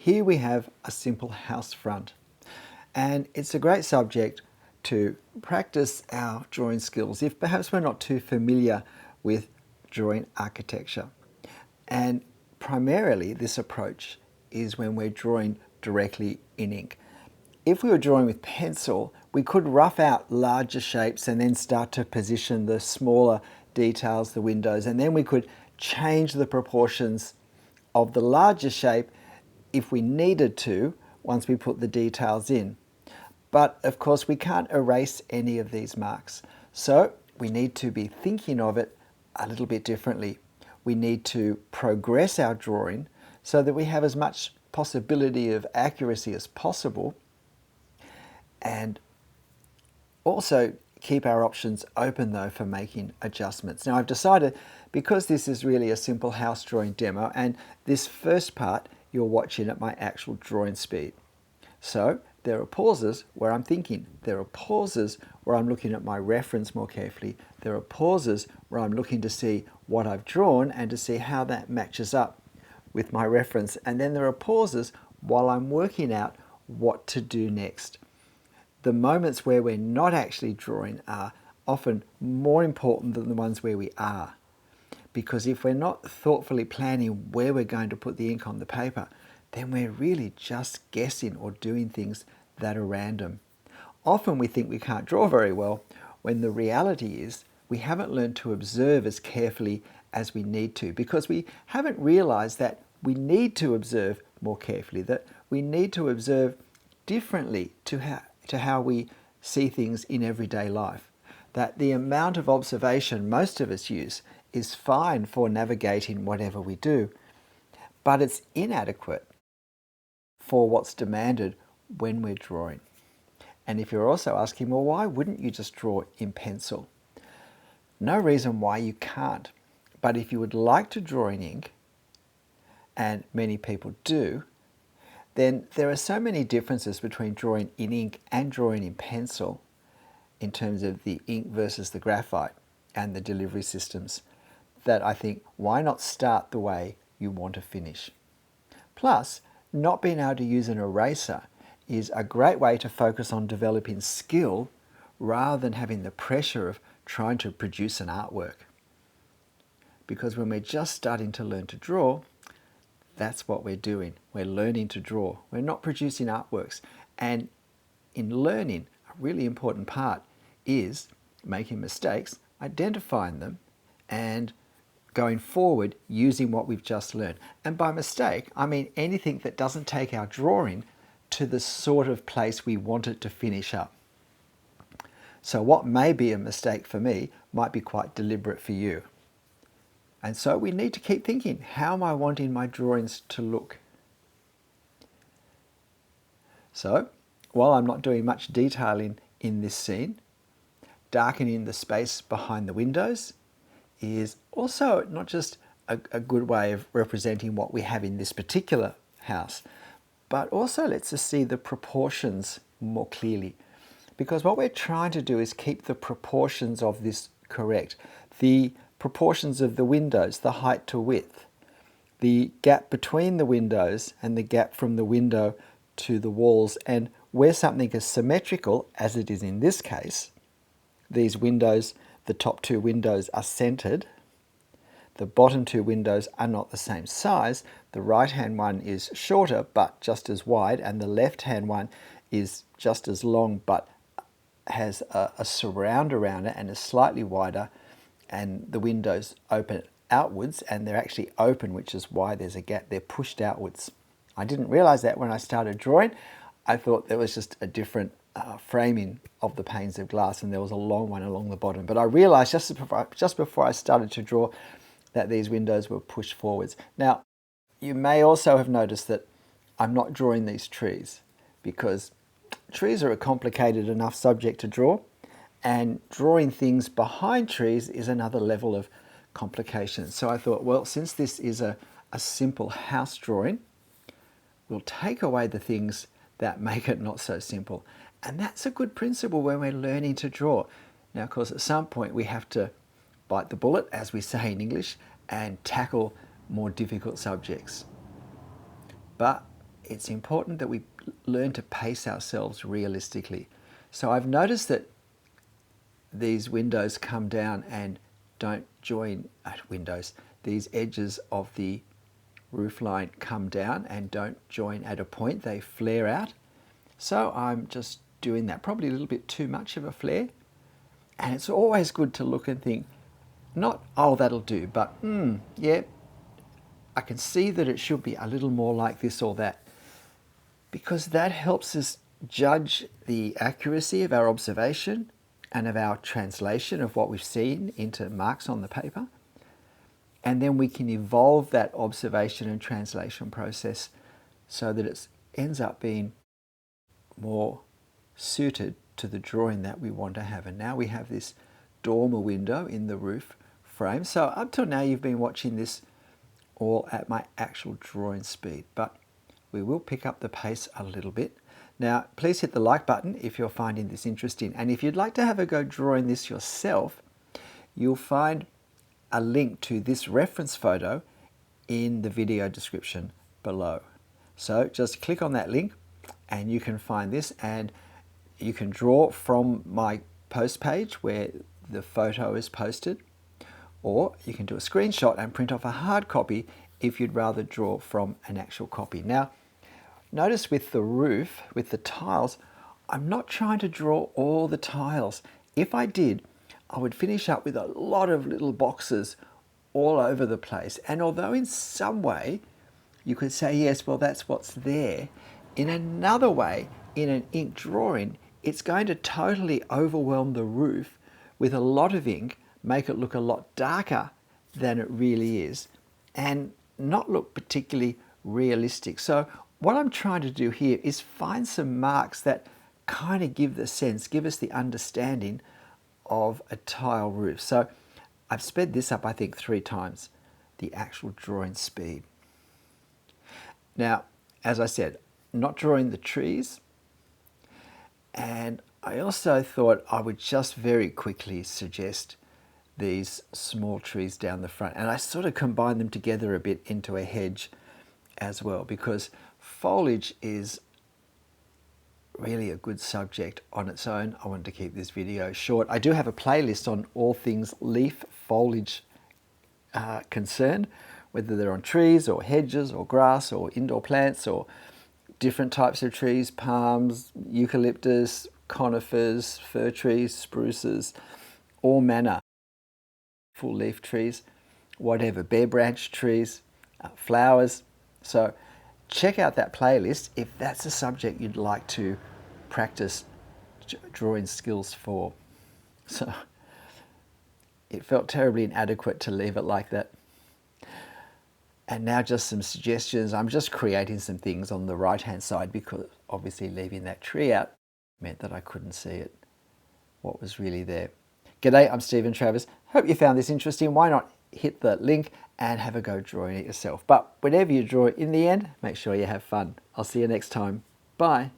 Here we have a simple house front, and it's a great subject to practice our drawing skills if perhaps we're not too familiar with drawing architecture. And primarily this approach is when we're drawing directly in ink. If we were drawing with pencil, we could rough out larger shapes and then start to position the smaller details, the windows, and then we could change the proportions of the larger shape if we needed to once we put the details in. But of course we can't erase any of these marks. So we need to be thinking of it a little bit differently. We need to progress our drawing so that we have as much possibility of accuracy as possible, and also keep our options open though for making adjustments. Now I've decided, because this is really a simple house drawing demo, and this first part you're watching at my actual drawing speed. So there are pauses where I'm thinking. There are pauses where I'm looking at my reference more carefully. There are pauses where I'm looking to see what I've drawn and to see how that matches up with my reference. And then there are pauses while I'm working out what to do next. The moments where we're not actually drawing are often more important than the ones where we are. Because if we're not thoughtfully planning where we're going to put the ink on the paper, then we're really just guessing or doing things that are random. Often we think we can't draw very well, when the reality is we haven't learned to observe as carefully as we need to, because we haven't realized that we need to observe more carefully, that we need to observe differently to how we see things in everyday life. That the amount of observation most of us use is fine for navigating whatever we do, but it's inadequate for what's demanded when we're drawing. And if you're also asking, well, why wouldn't you just draw in pencil? No reason why you can't. But if you would like to draw in ink, and many people do, then there are so many differences between drawing in ink and drawing in pencil in terms of the ink versus the graphite and the delivery systems, that I think, why not start the way you want to finish? Plus, not being able to use an eraser is a great way to focus on developing skill rather than having the pressure of trying to produce an artwork. Because when we're just starting to learn to draw, that's what we're doing. We're learning to draw. We're not producing artworks. And in learning, a really important part is making mistakes, identifying them, and going forward using what we've just learned. And by mistake, I mean anything that doesn't take our drawing to the sort of place we want it to finish up. So what may be a mistake for me might be quite deliberate for you. And so we need to keep thinking, how am I wanting my drawings to look? So while I'm not doing much detailing in this scene, darkening the space behind the windows is also not just a good way of representing what we have in this particular house, but also lets us see the proportions more clearly. Because what we're trying to do is keep the proportions of this correct. The proportions of the windows, the height to width, the gap between the windows and the gap from the window to the walls, and where something is symmetrical, as it is in this case, these windows, the top two windows are centered, the bottom two windows are not the same size, the right hand one is shorter but just as wide, and the left hand one is just as long but has a surround around it and is slightly wider, and the windows open outwards, and they're actually open, which is why there's a gap. They're pushed outwards. I didn't realize that when I started drawing. I thought there was just a different framing of the panes of glass, and there was a long one along the bottom. But I realized just before I started to draw that these windows were pushed forwards. Now, you may also have noticed that I'm not drawing these trees, because trees are a complicated enough subject to draw, and drawing things behind trees is another level of complication. So I thought, well, since this is a simple house drawing, we'll take away the things that make it not so simple. And that's a good principle when we're learning to draw. Now, of course, at some point we have to bite the bullet, as we say in English, and tackle more difficult subjects. But it's important that we learn to pace ourselves realistically. So I've noticed that these windows come down and don't join at windows. These edges of the roof line come down and don't join at a point. They flare out. So I'm just doing that, probably a little bit too much of a flare. And it's always good to look and think, not, oh, that'll do, but yeah, I can see that it should be a little more like this or that, because that helps us judge the accuracy of our observation and of our translation of what we've seen into marks on the paper. And then we can evolve that observation and translation process so that it ends up being more suited to the drawing that we want to have. And now we have this dormer window in the roof frame. So up till now you've been watching this all at my actual drawing speed, but we will pick up the pace a little bit. Now please hit the like button if you're finding this interesting, and if you'd like to have a go drawing this yourself, you'll find a link to this reference photo in the video description below. So just click on that link and you can find this, and you can draw from my post page where the photo is posted, or you can do a screenshot and print off a hard copy if you'd rather draw from an actual copy. Now, notice with the roof, with the tiles, I'm not trying to draw all the tiles. If I did, I would finish up with a lot of little boxes all over the place. And although in some way you could say, yes, well, that's what's there, in another way, in an ink drawing, it's going to totally overwhelm the roof with a lot of ink, make it look a lot darker than it really is, and not look particularly realistic. So what I'm trying to do here is find some marks that kind of give the sense, give us the understanding of a tile roof. So I've sped this up, I think, 3 times the actual drawing speed. Now, as I said, not drawing the trees, and I also thought I would just very quickly suggest these small trees down the front, and I sort of combine them together a bit into a hedge as well, because foliage is really a good subject on its own. I wanted to keep this video short. I do have a playlist on all things leaf foliage concerned, whether they're on trees or hedges or grass or indoor plants or different types of trees, palms, eucalyptus, conifers, fir trees, spruces, all manner, full leaf trees, whatever, bare branch trees, flowers. So check out that playlist if that's a subject you'd like to practice drawing skills for. So it felt terribly inadequate to leave it like that. And now just some suggestions. I'm just creating some things on the right hand side, because obviously leaving that tree out meant that I couldn't see it, what was really there. G'day, I'm Stephen Travers. Hope you found this interesting. Why not hit the link and have a go drawing it yourself? But whenever you draw it, in the end, make sure you have fun. I'll see you next time. Bye.